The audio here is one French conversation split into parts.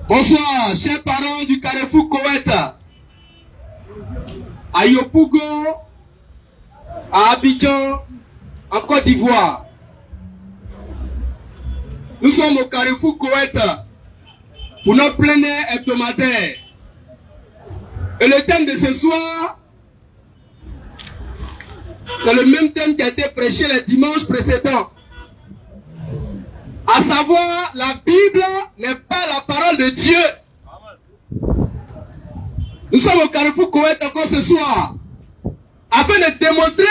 Bonsoir, chers parents du Carrefour Koweït, à Yopougo, à Abidjan, en Côte d'Ivoire. Nous sommes au Carrefour Koweït pour notre plein air hebdomadaire. Et le thème de ce soir, c'est le même thème qui a été prêché les dimanches précédents. À savoir, la Bible n'est pas la parole de Dieu. Nous sommes au Carrefour Koweït encore ce soir, afin de démontrer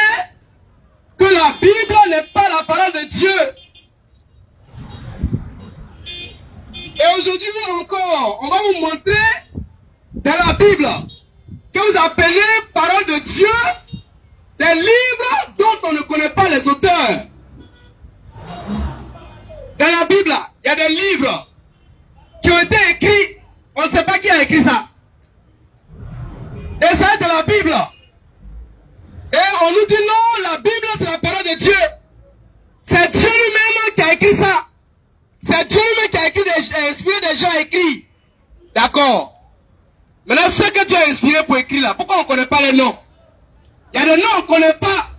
que la Bible n'est pas la parole de Dieu. Et aujourd'hui encore, on va vous montrer dans la Bible que vous appelez parole de Dieu des livres dont on ne connaît pas les auteurs. Dans la Bible, il y a des livres qui ont été écrits, on ne sait pas qui a écrit ça. Et ça est de la Bible. Et on nous dit non, la Bible c'est la parole de Dieu. C'est Dieu lui-même qui a écrit ça. C'est Dieu lui-même qui a écrit inspiré des gens écrits. D'accord. Maintenant, ce que Dieu a inspiré pour écrire là, pourquoi on ne connaît pas les noms? Il y a des noms qu'on ne connaît pas.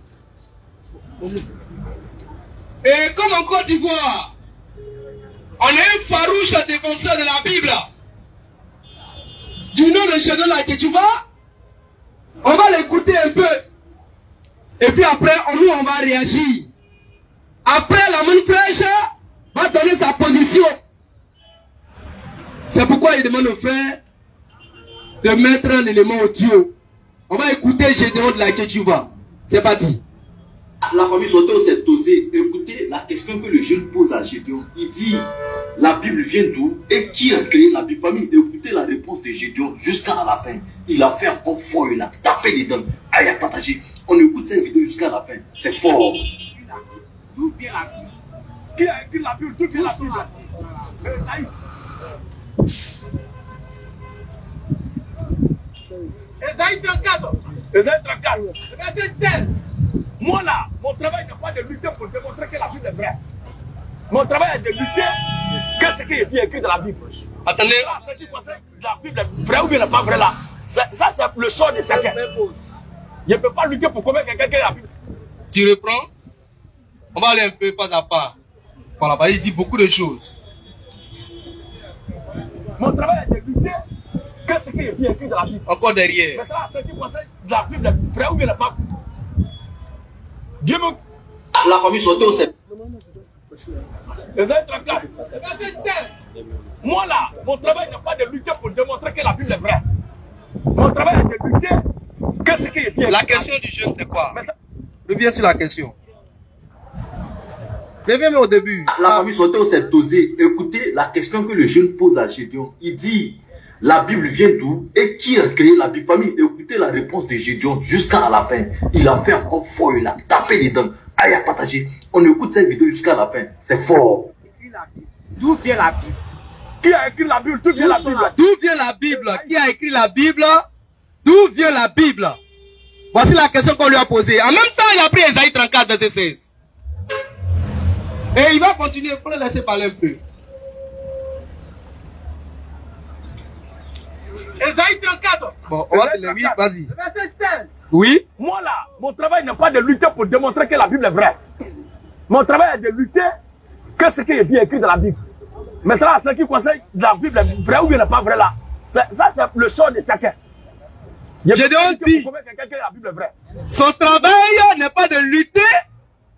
Et comme en Côte d'Ivoire, on est un farouche défenseur de la Bible. Du nom de Gédéon Laketuva, on va l'écouter un peu. Et puis après, on va réagir. Après, la main fraîche va donner sa position. C'est pourquoi il demande au frère de mettre l'élément audio. On va écouter Gédéon de Laketuva. C'est parti. La famille Soto s'est osée écouter la question que le jeune pose à Gédéon. Il dit, la Bible vient d'où et qui a créé la Bible? Famille, écoutez la réponse de Gédéon jusqu'à la fin. Il a fait encore fort, il a tapé les dents. Il a partagé. On écoute cette vidéo jusqu'à la fin. C'est fort. D'où vient la Bible? Qui a écrit la Bible? D'où vient la Bible? Esaïe 34. Esaïe 34. Verset 16. Moi là, mon travail n'est pas de lutter pour démontrer que la Bible est vraie. Mon travail est de lutter que ce qui est écrit dans la Bible. Attendez. La Bible est vraie ou bien n'est pas vraie là. Ça c'est le sort de chacun. Je ne peux pas lutter pour convaincre quelqu'un que la Bible. Tu reprends. On va aller un peu pas à pas. Voilà, il dit beaucoup de choses. Mon travail est de lutter que ce qui est écrit dans la Bible. Encore derrière. Maintenant, ce qui concerne la Bible est vraie ou bien n'est pas vraie. Dieu me... La famille Soto s'est... Moi là, mon travail n'est pas de lutter pour démontrer que la Bible est vraie. Mon travail est de lutter que ce qui est bien. La question du jeune c'est quoi? Reviens sur la question. Reviens au début. La famille Soto s'est osée écouter la question que le jeune pose à Gédéon. Il dit, la Bible vient d'où et qui a créé la Bible? Famille, écoutez la réponse de Gédéon jusqu'à la fin. Il a fait encore fort, il a tapé les dents. Il a partagé. On écoute cette vidéo jusqu'à la fin. C'est fort. D'où vient la Bible? Qui a écrit la Bible? D'où vient la Bible? D'où vient la Bible? Qui a écrit la Bible? D'où vient la Bible? Voici la question qu'on lui a posée. En même temps, il a pris Esaïe 34, verset 16. Et il va continuer. Il faut le laisser parler un peu. Esaïe 34. Bon, on va te le dire. Vas-y. Verset 16. Oui. Moi là, mon travail n'est pas de lutter pour démontrer que la Bible est vraie. Mon travail est de lutter que ce qui est bien écrit dans la Bible. Maintenant, ce qui concerne la Bible est vraie ou bien n'est pas vraie là, ça c'est le sort de chacun. Gédéon dit, son travail n'est pas de lutter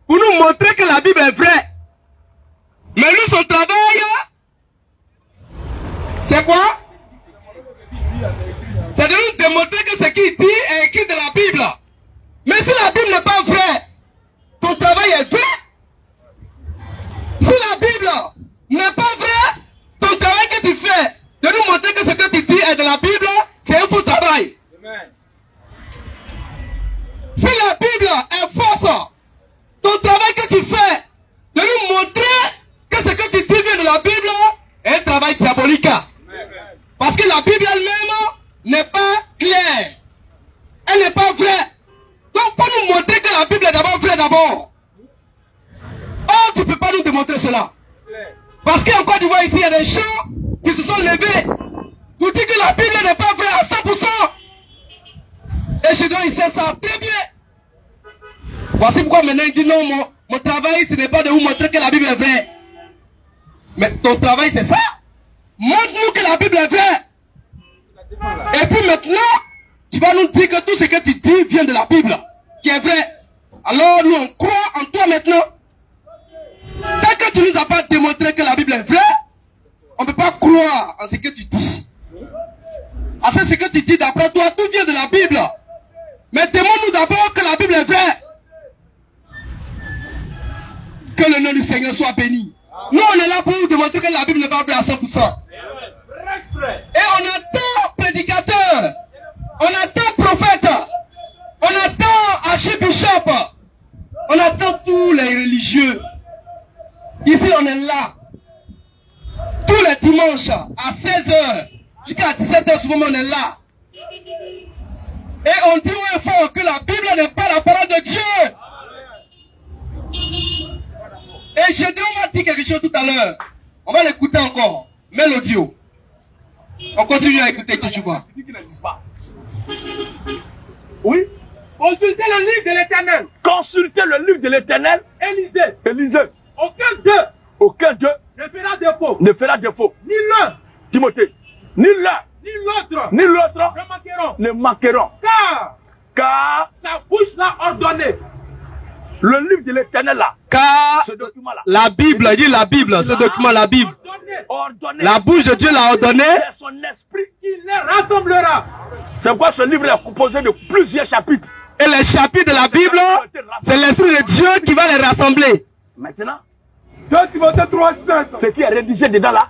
pour nous montrer que la Bible est vraie. Mais lui, son travail, c'est quoi? C'est de nous démontrer que ce qu'il dit est écrit dans la Bible. Mais si la Bible n'est pas vraie, ton travail est vrai. Si la Bible n'est pas vraie, ton travail que tu fais, de nous montrer que ce que tu dis est dans la Bible, c'est un faux travail. Amen. Si la Bible est fausse, ton travail que tu fais, de nous montrer que ce que tu dis vient de la Bible, est un travail diabolique. Amen. Parce que la Bible elle-même n'est pas claire. Elle n'est pas vraie. Donc pour nous montrer que la Bible est d'abord vraie d'abord. Oh, tu ne peux pas nous démontrer cela. Parce qu'en Côte d'Ivoire ici, a des gens qui se sont levés pour dire que la Bible n'est pas vraie à 100%. Et Gédéon, il sait ça très bien. Voici pourquoi maintenant il dit non, mon travail, ce n'est pas de vous montrer que la Bible est vraie. Mais ton travail, c'est ça. Montre-nous que la Bible est vraie. Et puis maintenant, tu vas nous dire que tout ce que tu dis vient de la Bible, qui est vrai. Alors nous, on croit en toi maintenant. Tant que tu ne nous as pas démontré que la Bible est vraie, on ne peut pas croire en ce que tu dis. À ce que tu dis d'après toi, tout vient de la Bible. Mais demande-nous d'abord que la Bible est vraie. Que le nom du Seigneur soit béni. Nous, on est là pour vous démontrer que la Bible n'est pas vraie à 100%. Et on attend prédicateur, on attend prophète, on attend archibishop, on attend tous les religieux. Ici, on est là. Tous les dimanches, à 16h, jusqu'à 17h, ce moment, on est là. Et on dit au fort que la Bible n'est pas la parole de Dieu. Et Gédéon m'a dit quelque chose tout à l'heure. On va l'écouter encore. Mets l'audio. On continue à écouter que tu vois. Oui. Consultez le livre de l'Éternel. Consultez le livre de l'Éternel. Élisée. Aucun d'eux ne fera défaut. Ni l'un, Timothée, ni l'un, ni l'autre ne manqueront. Car sa bouche l'a ordonné. Le livre de l'Éternel là. Car ce document là. La Bible, il dit la Bible, ce document, la Bible. Ordonné. La bouche de Dieu l'a ordonné. C'est son esprit qui les rassemblera. C'est pourquoi ce livre est composé de plusieurs chapitres. Et les chapitres de la Bible, c'est l'esprit de Dieu qui va les rassembler. Maintenant, 2 Timothée 3:7, ce qui est rédigé dedans là,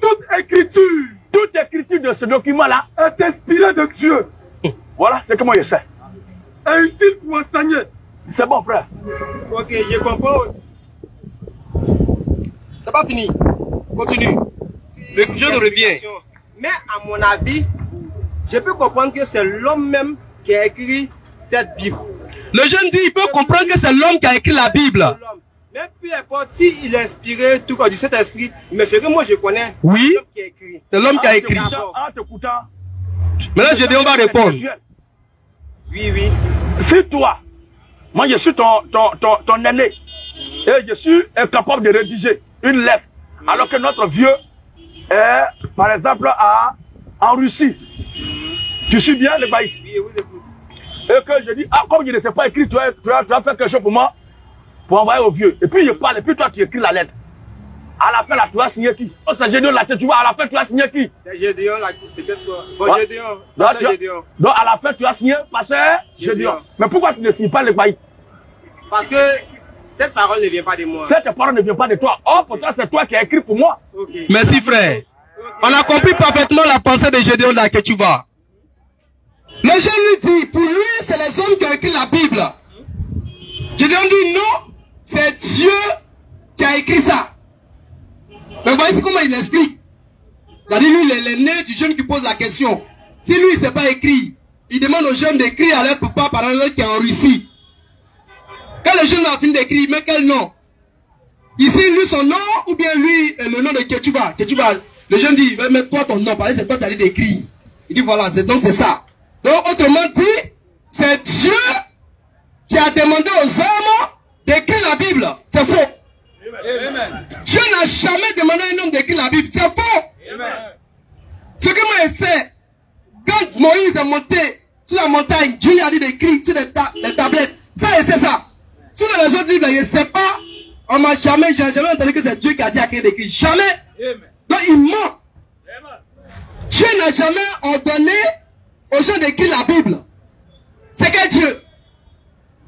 toute écriture de ce document là est inspirée de Dieu. Voilà ce que moi je sais. Est utile pour enseigner. C'est bon, frère. Ok, je comprends. C'est pas fini. Continue. Le Dieu nous revient. Mais à mon avis, je peux comprendre que c'est l'homme même qui a écrit cette Bible. Le jeune dit, il peut comprendre que c'est l'homme qui a écrit la Bible. Mais peu importe s'il est inspiré tout comme du Saint-Esprit, mais ce que moi je connais, oui, c'est l'homme qui a écrit. En t'écoutant. Maintenant, Gédéon va répondre. Oui. Si toi, moi je suis ton aîné, et je suis incapable de rédiger une lettre, alors que notre vieux est, par exemple, en Russie. Tu suis bien le bail? Oui. Et que je dis, comme je ne sais pas écrire, tu vas faire quelque chose pour moi, pour envoyer au vieux. Et puis je parle, et puis toi tu écris la lettre. À la fin, là, tu vas signer qui? Oh, c'est Gédéon là, tu vois, à la fin, tu vas signer qui? C'est Gédéon là, peut-être toi. Bon, Gédéon. Donc, à la fin, tu vas signer pasteur Gédéon. Mais pourquoi tu ne signes pas le bail? Parce que cette parole ne vient pas de moi. Cette parole ne vient pas de toi. Oh, pourtant, c'est toi qui as écrit pour moi. Okay. Merci, frère. On a compris parfaitement la pensée de Gédéon là que tu vois. Le jeune lui dit, pour lui, c'est les hommes qui ont écrit la Bible. Gédéon dit non, c'est Dieu qui a écrit ça. Mais voyez comment il explique. C'est-à-dire, lui, il est l'aîné du jeune qui pose la question. Si lui, il ne sait pas écrire, il demande aux jeunes d'écrire à leur papa, par exemple, qui est en Russie. Quand le jeune a fini d'écrire, mais quel nom? Ici, lui, son nom, ou bien lui, le nom de Ketuba. Le jeune dit, mets-toi ton nom, parce que c'est toi qui as dit d'écrire. Il dit, voilà, donc c'est ça. Donc, autrement dit, c'est Dieu qui a demandé aux hommes d'écrire la Bible. C'est faux. Amen. Dieu n'a jamais demandé à un homme d'écrire la Bible. C'est faux. Amen. Ce que moi je sais, quand Moïse est monté sur la montagne, Dieu lui a dit d'écrire sur les tablettes. Ça, et c'est ça. Sur les autres livres, je ne sais pas. On m'a jamais entendu que c'est Dieu qui a dit à quelqu'un d'écrire. Jamais. Amen. Donc il ment. Amen. Dieu n'a jamais ordonné aux gens d'écrire la Bible. C'est que Dieu.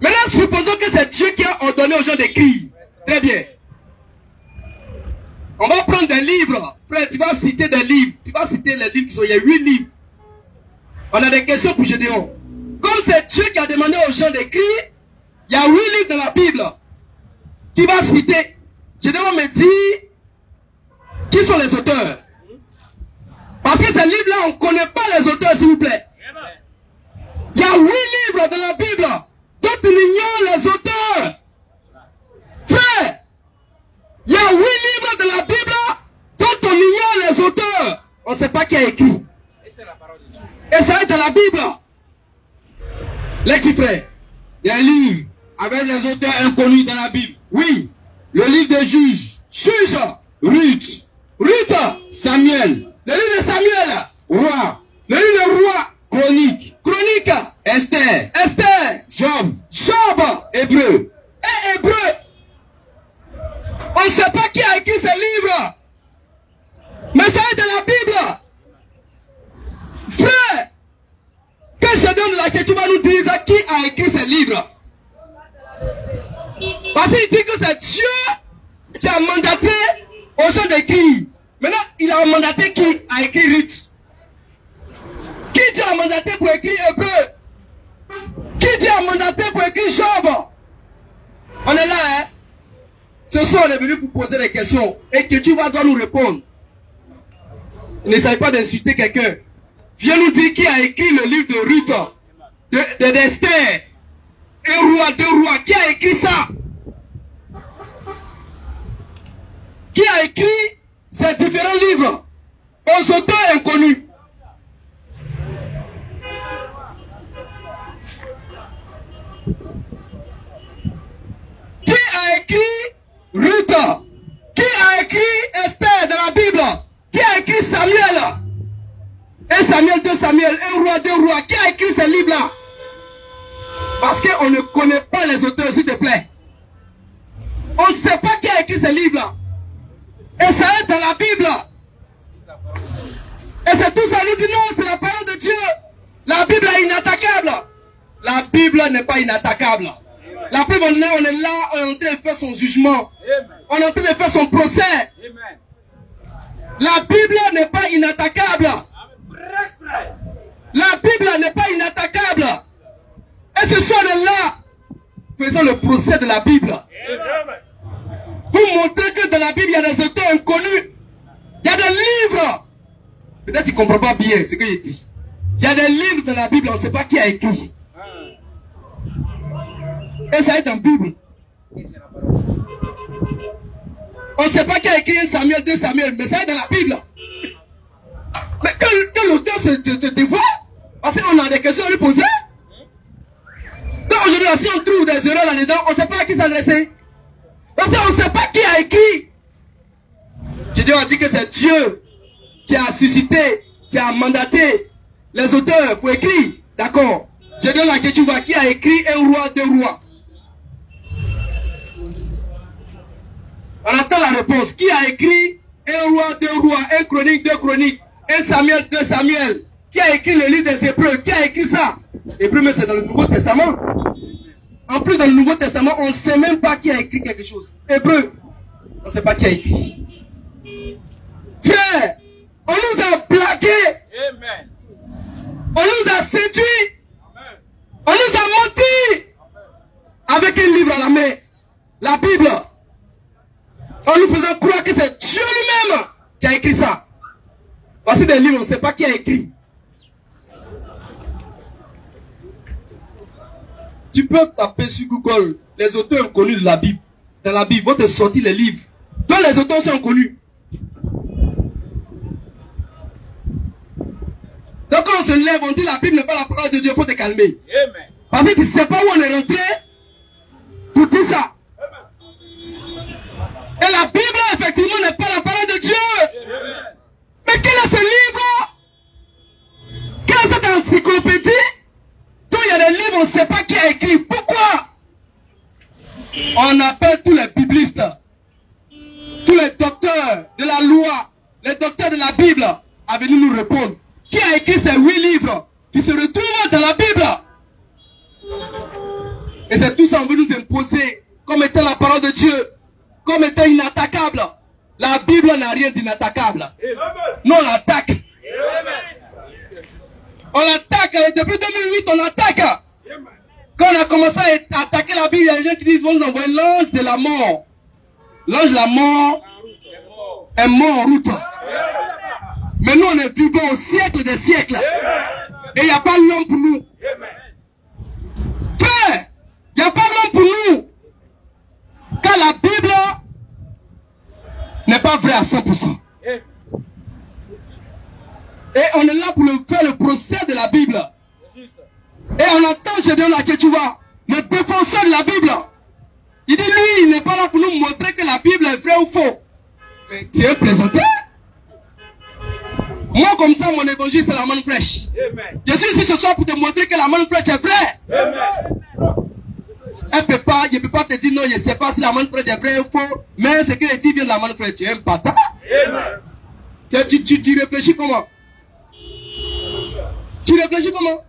Maintenant, supposons que c'est Dieu qui a ordonné aux gens d'écrire. Très bien. On va prendre des livres. Frère, tu vas citer des livres. Tu vas citer les livres qui sont. Il y a 8 livres. On a des questions pour Gédéon. Comme c'est Dieu qui a demandé aux gens d'écrire, il y a 8 livres dans la Bible. Qui va citer? Gédéon me dit qui sont les auteurs. Parce que ces livres-là, on ne connaît pas les auteurs, s'il vous plaît. Il y a 8 livres dans la Bible. D'autres ignorent les auteurs. Frère, il y a 8 livres de la Bible dont on ignore On ne sait pas qui a écrit. Et ça est dans la Bible. Les petits frères, il y a un livre avec des auteurs inconnus dans la Bible. Oui, le livre de Juges, Ruth, Samuel, le livre de Samuel, Roi, le livre de Roi, Chronique, Esther, Job, Hébreu. Et Hébreu, on ne sait pas qui a écrit ce livre. Mais ça est dans la Bible. Frère, que je donne là que tu vas nous dire qui a écrit ce livre. Parce qu'il dit que c'est Dieu qui a mandaté aux gens d'écrire. Maintenant, il a mandaté qui a écrit Ruth. Qui Dieu a mandaté pour écrire Hébreu? Qui Dieu a mandaté pour écrire Job? On est là, hein? Ce soir, on est venu pour poser des questions et que tu vas dois nous répondre. N'essaye pas d'insulter quelqu'un. Viens nous dire qui a écrit le livre de Ruth, d'Esther, deux rois. Qui a écrit ça? Qui a écrit ces différents livres aux auteurs inconnus? Qui a écrit Ruth? Qui a écrit Esther dans la Bible? Qui a écrit Samuel? 1 Samuel, 2 Samuel, 1 roi, 2 rois. Qui a écrit ces livres-là? Parce qu'on ne connaît pas les auteurs, s'il te plaît. On ne sait pas qui a écrit ces livres-là. Et ça est dans la Bible. Et c'est tout ça, nous dit non, c'est la parole de Dieu. La Bible est inattaquable. La Bible n'est pas inattaquable. La preuve, on est là, on est en train de faire son jugement. On est en train de faire son procès. La Bible n'est pas inattaquable. La Bible n'est pas inattaquable. Et ce soir, on est là, faisons le procès de la Bible. Vous montrez que dans la Bible, il y a des auteurs inconnus. Il y a des livres. Peut-être que tu ne comprends pas bien ce que je dis. Il y a des livres dans la Bible, on ne sait pas qui a écrit. Et ça est dans la Bible. On ne sait pas qui a écrit 1 Samuel, 2 Samuel, mais ça est dans la Bible. Mais que l'auteur se dévoile, parce qu'on a des questions à lui poser. Donc aujourd'hui, si on trouve des erreurs là-dedans, on ne sait pas à qui s'adresser. Parce qu'on ne sait pas qui a écrit. Je dois dire que c'est Dieu qui a suscité, qui a mandaté les auteurs pour écrire. D'accord. Je donne la question, qui a écrit 1 roi, 2 rois. On attend la réponse. Qui a écrit 1 roi, 2 rois, 1 chronique, 2 chroniques, 1 Samuel, 2 Samuel? Qui a écrit le livre des Hébreux? Qui a écrit ça? Hébreux, mais c'est dans le Nouveau Testament. En plus, dans le Nouveau Testament, on ne sait même pas qui a écrit quelque chose. Hébreux, on ne sait pas qui a écrit. Frère, on nous a plaqué. Amen. On nous a séduit. Amen. On nous a menti. Amen. Avec un livre à la main, la Bible. En nous faisant croire que c'est Dieu lui-même qui a écrit ça. Voici des livres, on ne sait pas qui a écrit. Tu peux taper sur Google les auteurs inconnus de la Bible. Dans la Bible, vont te sortir les livres dont les auteurs sont inconnus. Donc quand on se lève, on dit la Bible n'est pas la parole de Dieu, il faut te calmer. Amen. Parce que tu ne sais pas où on est rentré pour dire ça. Et la Bible, effectivement, n'est pas la parole de Dieu. Amen. Mais quel est ce livre? Quelle est cette encyclopédie? Donc il y a des livres, on ne sait pas qui a écrit. Pourquoi? On appelle tous les biblistes, tous les docteurs de la loi, les docteurs de la Bible, à venir nous répondre. Qui a écrit ces 8 livres qui se retrouvent dans la Bible? Et c'est tout ça qu'on veut nous imposer comme étant la parole de Dieu, comme étant inattaquable. La Bible n'a rien d'inattaquable. Nous on l'attaque. On l'attaque. Depuis 2008 on attaque. Quand on a commencé à attaquer la Bible, il y a des gens qui disent, vont nous envoyer l'ange de la mort. L'ange de la mort est mort en route. Mais nous, on est vivants au siècle des siècles. Et il n'y a pas l'homme pour nous. Frère, il n'y a pas l'homme pour nous. Car la Bible n'est pas vraie à 100%. Et on est là pour faire le procès de la Bible. Et on entend Gédéon là que tu vois, le défenseur de la Bible. Il dit lui, il n'est pas là pour nous montrer que la Bible est vraie ou faux. Mais tu es présenté. Moi comme ça, mon évangile c'est la manne fraîche. Je suis ici ce soir pour te montrer que la manne fraîche est vraie. Je ne peux pas te dire non, je ne sais pas si la manne fraîche est vraie ou faux. Mais ce que je dis vient de la manne fraîche. Tu es un bâtard. Tu réfléchis comment? Tu réfléchis comment?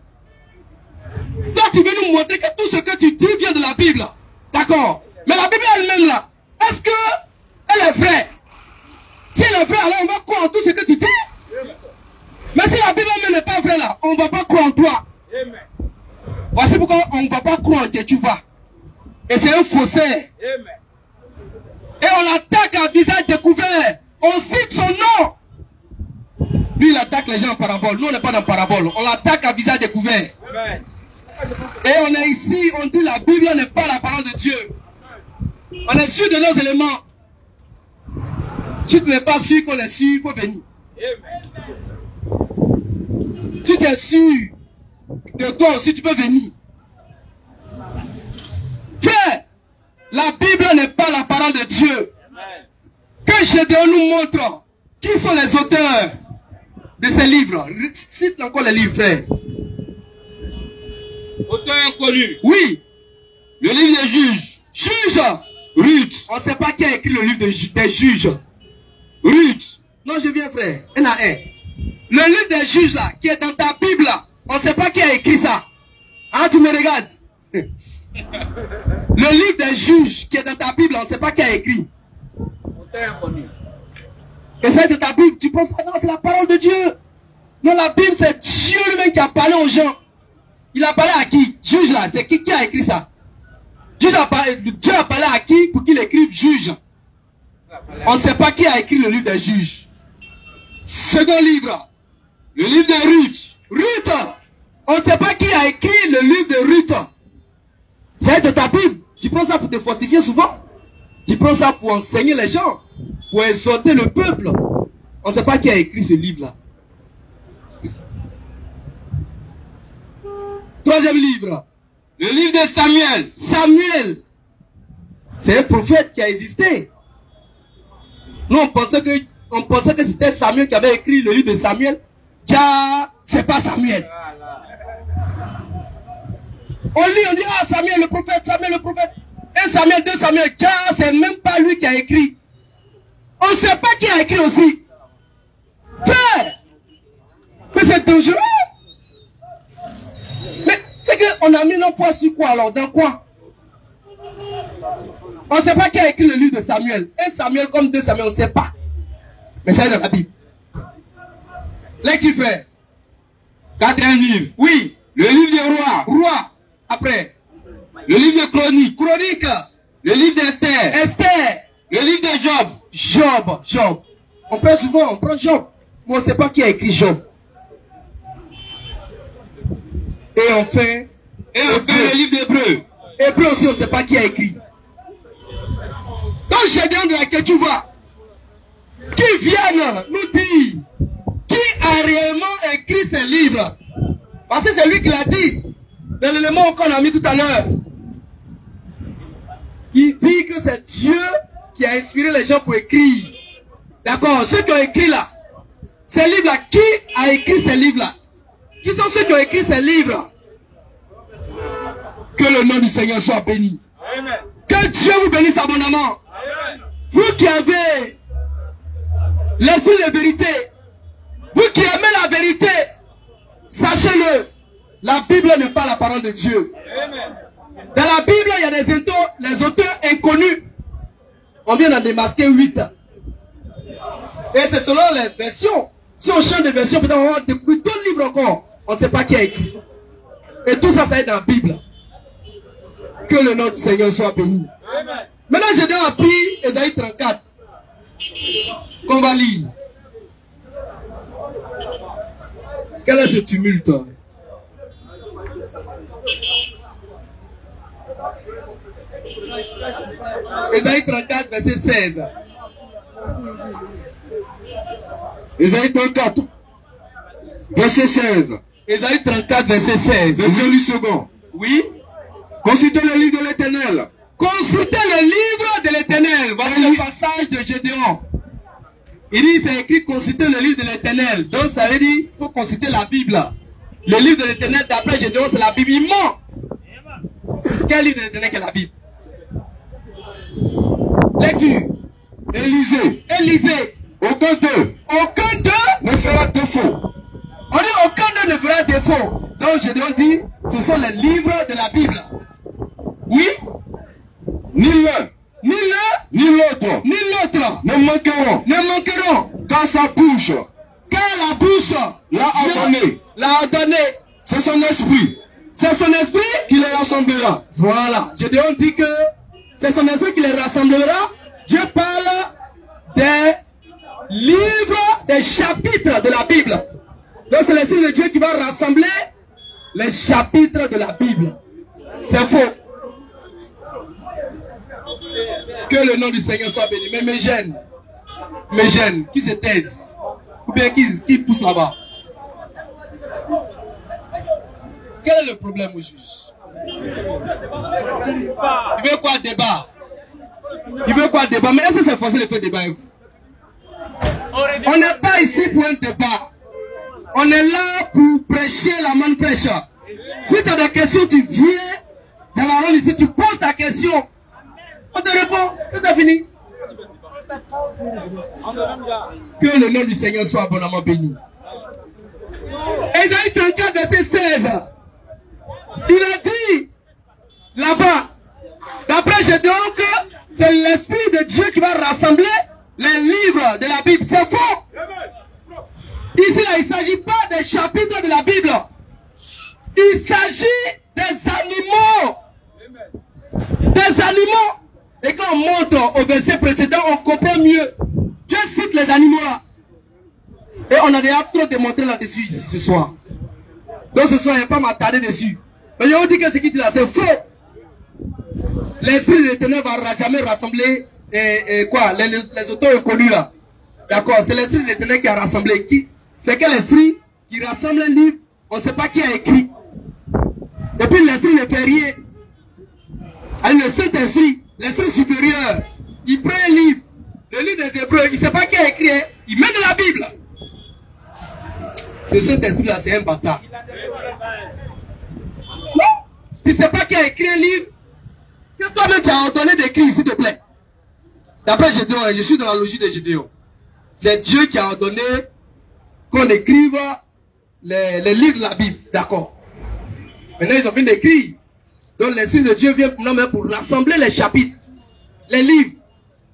Toi, tu veux nous montrer que tout ce que tu dis vient de la Bible. D'accord. Mais la Bible elle-même là, est-ce qu'elle est vraie? Si elle est vraie, alors on va croire en tout ce que tu dis. Mais si la Bible elle-même n'est pas vraie là, on ne va pas croire en toi. Voici pourquoi on ne va pas croire en que tu vas. Et c'est un faussaire. Et on l'attaque à visage découvert. On cite son nom. Lui, il attaque les gens en parabole. Nous, on n'est pas dans parabole. On l'attaque à visage découvert. Amen. Et on est ici, on dit la Bible n'est pas la parole de Dieu. On est sûr de nos éléments. Si tu n'es pas sûr qu'on est sûr, il faut venir. Si tu es sûr de toi aussi, tu peux venir. Frère, la Bible n'est pas la parole de Dieu. Que Gédéon nous montre qui sont les auteurs de ces livres. Cite encore les livres, frère. Auteur inconnu. Oui. Le livre des juges. Juge. Ruth. On ne sait pas qui a écrit le livre des juges. Ruth. Non, je viens, frère. NAR. Le livre des juges, là, qui est dans ta Bible, là, on ne sait pas qui a écrit ça. Ah, tu me regardes. Le livre des juges qui est dans ta Bible, on ne sait pas qui a écrit. Auteur inconnu. Et c'est de ta Bible, tu penses, non, c'est la parole de Dieu. Non, la Bible, c'est Dieu lui-même qui a parlé aux gens. Il a parlé à qui? Juge là, c'est qui a écrit ça? Dieu a parlé à qui pour qu'il écrive juge? On ne sait pas qui a écrit le livre des juges. Second livre, le livre de Ruth. Ruth, on ne sait pas qui a écrit le livre de Ruth. C'est de ta Bible. Tu prends ça pour te fortifier souvent. Tu prends ça pour enseigner les gens, pour exhorter le peuple. On ne sait pas qui a écrit ce livre-là. Troisième livre, le livre de Samuel. Samuel, c'est un prophète qui a existé. Nous, on pensait que c'était Samuel qui avait écrit le livre de Samuel. Tiens, c'est pas Samuel. On lit, on dit, ah, Samuel le prophète, Samuel le prophète. Et Samuel, 2 Samuel, tiens, c'est même pas lui qui a écrit. On ne sait pas qui a écrit aussi. Frère, mais c'est dangereux. Mais c'est qu'on a mis nos foi sur quoi alors? Dans quoi? On ne sait pas qui a écrit le livre de Samuel. Et Samuel comme 2 Samuel, on ne sait pas. Mais c'est dans la Bible. Lecture, frère. 4e livre. Oui. Le livre des rois. Roi. Après. Le livre de Chroniques. Chronique. Le livre d'Esther. Esther. Le livre de Job. Job. Job. On prend souvent, on prend Job. Mais on ne sait pas qui a écrit Job. Et enfin le livre d'Hébreu. Hébreu aussi, on ne sait pas qui a écrit. Donc Gédéon de laquelle tu vois, qui viennent nous dire qui a réellement écrit ces livres. Parce que c'est lui qui l'a dit. Dans l'élément qu'on a mis tout à l'heure. Il dit que c'est Dieu qui a inspiré les gens pour écrire. D'accord? Ceux qui ont écrit là, ces livres-là, qui a écrit ces livres-là? Qui sont ceux qui ont écrit ces livres? Que le nom du Seigneur soit béni. Amen. Que Dieu vous bénisse abondamment. Amen. Vous qui avez l'esprit de vérité, vous qui aimez la vérité, sachez-le, la Bible n'est pas la parole de Dieu. Amen. Dans la Bible, il y a les auteurs inconnus. On vient d'en démasquer 8. Et c'est selon les versions. Si on change de version, peut-être on va découvrir d'autres livres encore. On ne sait pas qui a écrit. Et tout ça, ça est dans la Bible. Que le nom du Seigneur soit béni. Amen. Maintenant, j'ai déjà appris Ésaïe 34. Qu'on va lire. Quel est ce tumulte? Ésaïe 34, verset 16. Ésaïe 34. verset 16. Ésaïe 34, verset 16. Version du second. Oui. Consultez le livre de l'Éternel. Consultez le livre de l'Éternel. Voilà le passage de Gédéon. Il dit, c'est écrit, consultez le livre de l'Éternel. Donc ça veut dire, il faut consulter la Bible. Le livre de l'Éternel, d'après Gédéon, c'est la Bible. Il ment. Quel livre de l'Éternel qu'est la Bible? Lecture. Élisée. Élisée. Aucun d'eux Aucun d'eux ne fera défaut. On dit aucun d'eux ne fera défaut. Donc Gédéon dit, ce sont les livres de la Bible. Oui. Ni l'un, Ni l'un, ni l'autre ni l'autre ne manqueront. ne manqueront. Car sa bouche Car la bouche l'a ordonné. l'a ordonné. C'est son esprit C'est son esprit. qui les rassemblera. Voilà. Gédéon dit que c'est son esprit qui les rassemblera. Dieu parle des livres, des chapitres de la Bible. Donc c'est l'esprit de Dieu qui va rassembler les chapitres de la Bible. C'est faux. Que le nom du Seigneur soit béni. Mais mes jeunes, qui se taisent, ou bien qui poussent là-bas. Quel est le problème au juge? Il veut quoi débat? Il veut quoi débat? Mais est-ce que c'est forcé de faire débat avec vous? On n'est pas ici pour un débat. On est là pour prêcher la manne fraîche. Si tu as des questions, tu viens dans la ronde ici, tu poses ta question. On te répond, et c'est fini. Que le nom du Seigneur soit abondamment béni. Ésaïe 34, verset 16. Il a dit là-bas, d'après Gédéon, que c'est l'Esprit de Dieu qui va rassembler les livres de la Bible. C'est faux. Ici, là, il ne s'agit pas des chapitres de la Bible. Il s'agit des animaux. Des animaux. Et quand on monte au verset précédent, on comprend mieux. Dieu cite les animaux là. Et on a déjà trop démontré là-dessus ici ce soir. Donc ce soir, il n'y a pas m'attarder dessus. Mais je vous dis que ce qu'il dit là, c'est faux. L'Esprit de l'Éternel ne va jamais rassembler les auteurs inconnus là. D'accord, c'est l'Esprit de l'Éternel qui a rassemblé. C'est quel esprit qui rassemble un livre, on ne sait pas qui a écrit. Et puis l'Esprit ne fait rien. Alors le Saint-Esprit, l'Esprit supérieur, il prend un livre, le livre des Hébreux, il ne sait pas qui a écrit, il met de la Bible. Ce Saint-Esprit-là, c'est un bâtard. Non, tu ne sais pas qui a écrit un livre, que toi-même tu as ordonné d'écrire, s'il te plaît. D'après Gédéon, je suis dans la logique de Gédéon. C'est Dieu qui a ordonné qu'on écrive les livres de la Bible. D'accord. Maintenant, ils ont fini d'écrire. Donc, l'Esprit de Dieu vient pour rassembler les chapitres, les livres.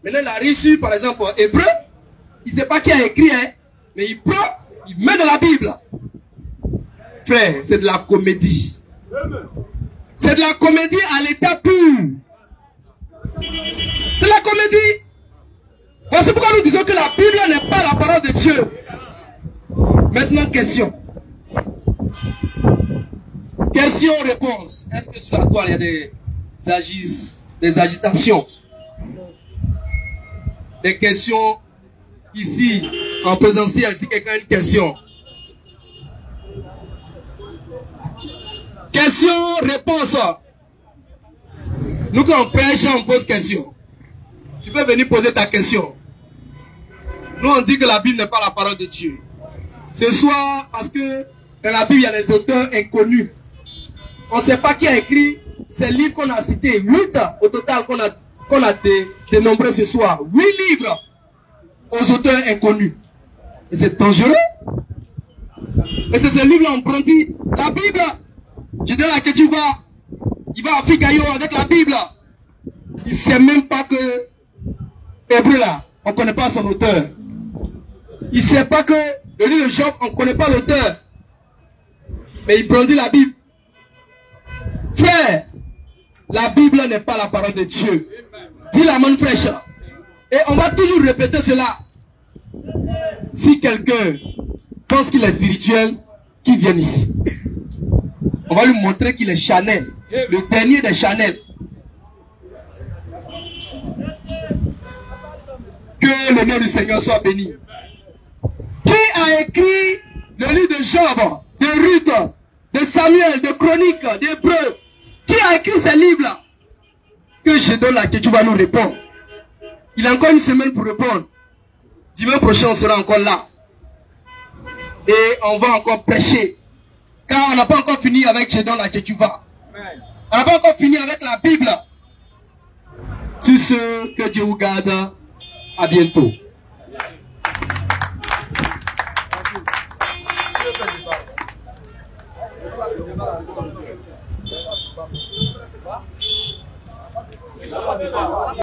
Maintenant, il a reçu, par exemple, Hébreu. Il ne sait pas qui a écrit, hein, mais il prend, il met dans la Bible. Frère, c'est de la comédie. C'est de la comédie à l'état pur. C'est de la comédie. Voici pourquoi nous disons que la Bible n'est pas la parole de Dieu. Maintenant, question. Question-réponse. Est-ce que sur la toile, il y a des agitations? Des questions ici, en présentiel, si quelqu'un a une question. Question-réponse. Nous, quand on prêche, on pose question. Tu peux venir poser ta question. Nous, on dit que la Bible n'est pas la parole de Dieu. Ce soir, parce que dans la Bible, il y a des auteurs inconnus. On ne sait pas qui a écrit ces livres qu'on a cités. 8 au total qu'on a dénombrés ce soir. 8 livres aux auteurs inconnus. Et c'est dangereux. Et c'est ce livre-là, on prend dit, la Bible, je dis là que tu vas, il va à Fikayo avec la Bible. Il ne sait même pas que Hébreu là, on ne connaît pas son auteur. Il ne sait pas que le livre de Job, on ne connaît pas l'auteur. Mais il brandit la Bible. Frère, la Bible n'est pas la parole de Dieu. Dis la main fraîche. Et on va toujours répéter cela. Si quelqu'un pense qu'il est spirituel, qu'il vienne ici. On va lui montrer qu'il est Chanel. Le dernier des Chanel. Que le nom du Seigneur soit béni. Qui a écrit le livre de Job, de Ruth, de Samuel, de Chroniques, d'Hébreux. Qui a écrit ces livres-là? Que je donne là, que tu vas nous répondre. Il a encore une semaine pour répondre. Dimanche prochain, on sera encore là. Et on va encore prêcher. Car on n'a pas encore fini avec je donne là, que tu vas. On n'a pas encore fini avec la Bible. Sur ce, que Dieu vous garde. À bientôt.